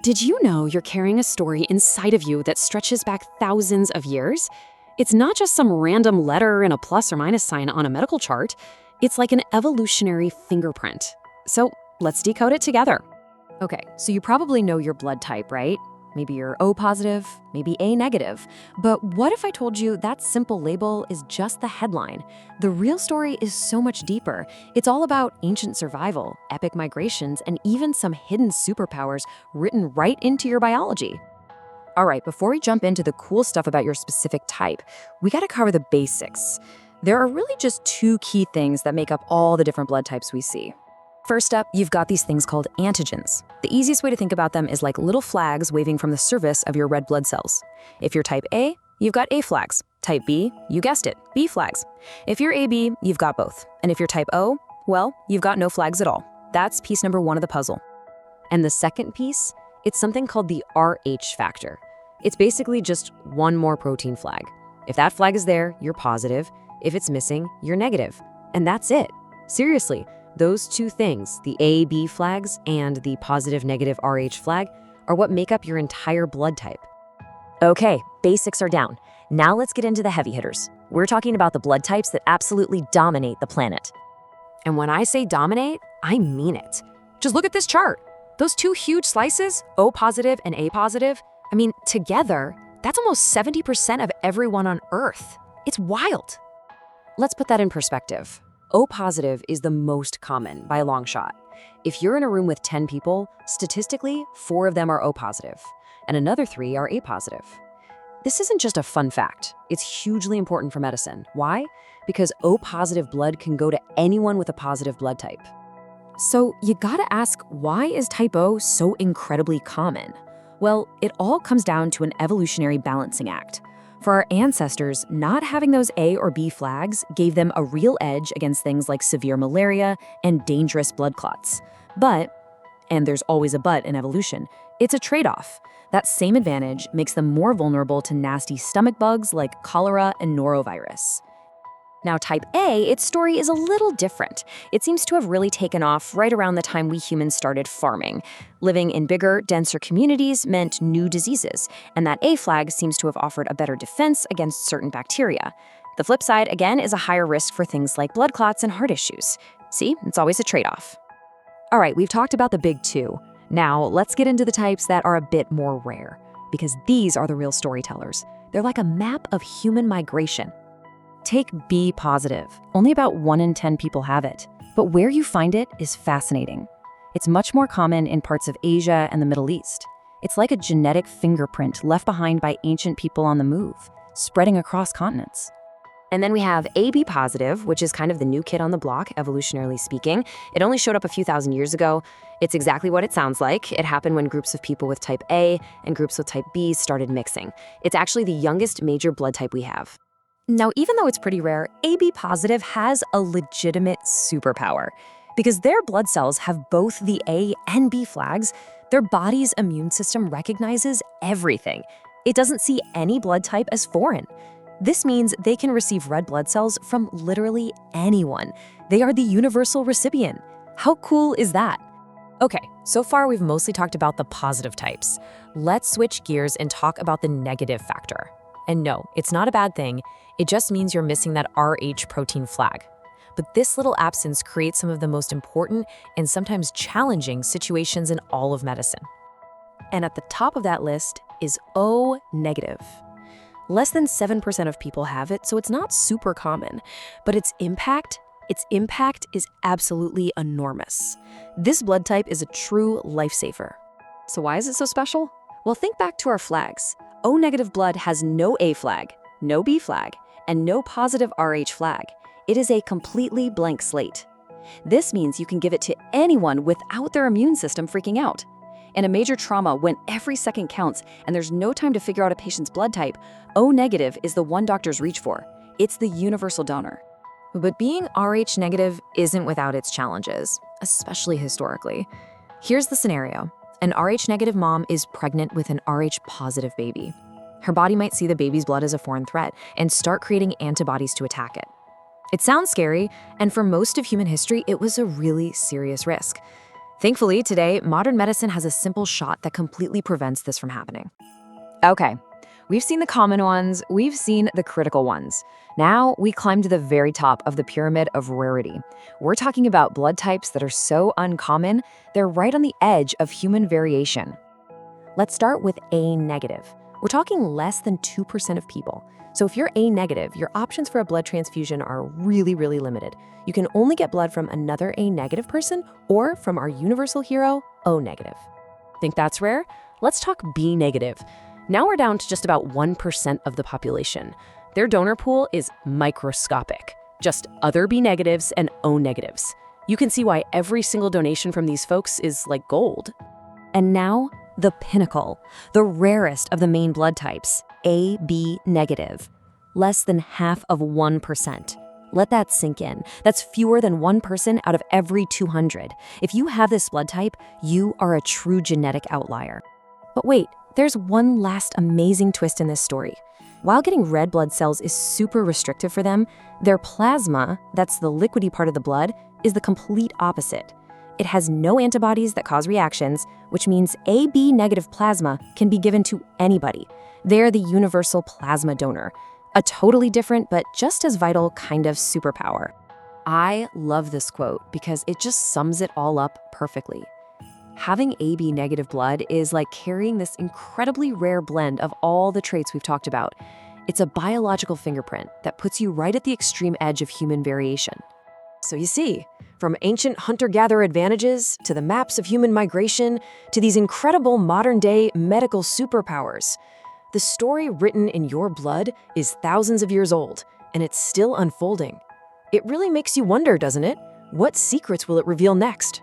Did you know you're carrying a story inside of you that stretches back thousands of years? It's not just some random letter and a plus or minus sign on a medical chart. It's like an evolutionary fingerprint. So let's decode it together. Okay, so you probably know your blood type, right? Maybe you're O positive, maybe A negative. But what if I told you that simple label is just the headline? The real story is so much deeper. It's all about ancient survival, epic migrations, and even some hidden superpowers written right into your biology. All right, before we jump into the cool stuff about your specific type, we gotta cover the basics. There are really just two key things that make up all the different blood types we see. First up, you've got these things called antigens. The easiest way to think about them is like little flags waving from the surface of your red blood cells. If you're type A, you've got A flags. Type B, you guessed it, B flags. If you're AB, you've got both. And if you're type O, well, you've got no flags at all. That's piece number one of the puzzle. And the second piece, it's something called the RH factor. It's basically just one more protein flag. If that flag is there, you're positive. If it's missing, you're negative. And that's it. Seriously. Those two things, the A-B flags and the positive-negative RH flag, are what make up your entire blood type. Okay, basics are down. Now let's get into the heavy hitters. We're talking about the blood types that absolutely dominate the planet. And when I say dominate, I mean it. Just look at this chart. Those two huge slices, O positive and A positive, together, that's almost 70% of everyone on Earth. It's wild. Let's put that in perspective. O positive is the most common by a long shot. If you're in a room with 10 people, statistically, 4 of them are O positive, and another 3 are A positive. This isn't just a fun fact. It's hugely important for medicine. Why? Because O positive blood can go to anyone with a positive blood type. So you gotta ask, why is type O so incredibly common? Well, it all comes down to an evolutionary balancing act. For our ancestors, not having those A or B flags gave them a real edge against things like severe malaria and dangerous blood clots. But, and there's always a but in evolution, it's a trade-off. That same advantage makes them more vulnerable to nasty stomach bugs like cholera and norovirus. Now, type A, its story is a little different. It seems to have really taken off right around the time we humans started farming. Living in bigger, denser communities meant new diseases, and that A flag seems to have offered a better defense against certain bacteria. The flip side, again, is a higher risk for things like blood clots and heart issues. See, it's always a trade-off. All right, we've talked about the big two. Now, let's get into the types that are a bit more rare, because these are the real storytellers. They're like a map of human migration. Take B positive. Only about 1 in 10 people have it. But where you find it is fascinating. It's much more common in parts of Asia and the Middle East. It's like a genetic fingerprint left behind by ancient people on the move, spreading across continents. And then we have AB positive, which is kind of the new kid on the block, evolutionarily speaking. It only showed up a few thousand years ago. It's exactly what it sounds like. It happened when groups of people with type A and groups with type B started mixing. It's actually the youngest major blood type we have. Now, even though it's pretty rare, AB positive has a legitimate superpower. Because their blood cells have both the A and B flags, their body's immune system recognizes everything. It doesn't see any blood type as foreign. This means they can receive red blood cells from literally anyone. They are the universal recipient. How cool is that? Okay, so far we've mostly talked about the positive types. Let's switch gears and talk about the negative factor. And no, it's not a bad thing. It just means you're missing that RH protein flag. But this little absence creates some of the most important and sometimes challenging situations in all of medicine. And at the top of that list is O negative. Less than 7% of people have it, so it's not super common. But its impact is absolutely enormous. This blood type is a true lifesaver. So why is it so special? Well, think back to our flags. O negative blood has no A flag, no B flag, and no positive RH flag. It is a completely blank slate. This means you can give it to anyone without their immune system freaking out. In a major trauma, when every second counts and there's no time to figure out a patient's blood type, O negative is the one doctors reach for. It's the universal donor. But being RH negative isn't without its challenges, especially historically. Here's the scenario. An RH negative mom is pregnant with an RH positive baby. Her body might see the baby's blood as a foreign threat and start creating antibodies to attack it. It sounds scary, and for most of human history, it was a really serious risk. Thankfully, today, modern medicine has a simple shot that completely prevents this from happening. Okay, we've seen the common ones, we've seen the critical ones. Now we climb to the very top of the pyramid of rarity. We're talking about blood types that are so uncommon, they're right on the edge of human variation. Let's start with A negative. We're talking less than 2% of people. So if you're A negative, your options for a blood transfusion are really, really limited. You can only get blood from another A negative person or from our universal hero, O negative. Think that's rare? Let's talk B negative. Now we're down to just about 1% of the population. Their donor pool is microscopic, just other B negatives and O negatives. You can see why every single donation from these folks is like gold. And now, the pinnacle, the rarest of the main blood types, AB negative. Less than half of 1%. Let that sink in. That's fewer than one person out of every 200. If you have this blood type, you are a true genetic outlier. But wait, there's one last amazing twist in this story. While getting red blood cells is super restrictive for them, their plasma, that's the liquidy part of the blood, is the complete opposite. It has no antibodies that cause reactions, which means AB negative plasma can be given to anybody. They're the universal plasma donor, a totally different but just as vital kind of superpower. I love this quote because it just sums it all up perfectly. Having AB negative blood is like carrying this incredibly rare blend of all the traits we've talked about. It's a biological fingerprint that puts you right at the extreme edge of human variation. So you see, from ancient hunter-gatherer advantages to the maps of human migration to these incredible modern-day medical superpowers, the story written in your blood is thousands of years old, and it's still unfolding. It really makes you wonder, doesn't it? What secrets will it reveal next?